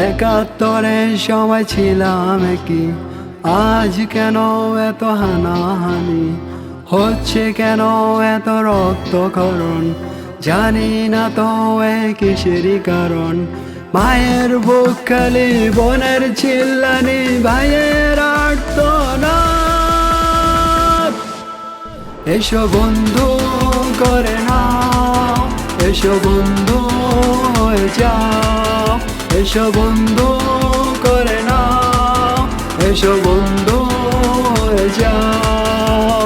একাত্তরের সময় ছিলাম কি, আজ কেন এত হানাহানি হচ্ছে, কেন এত রক্তক্ষরণ, জানি না তো এ কিসেরই কারণ। মায়ের বুক খালি, বোনের চিল্লানি, ভাইয়ের আর্তনাদ। এসো বন্ধু করে না, এসো বন্ধু হয়ে যাও, এসো বন্ধু করে না, এসো বন্ধু হয়ে যাও।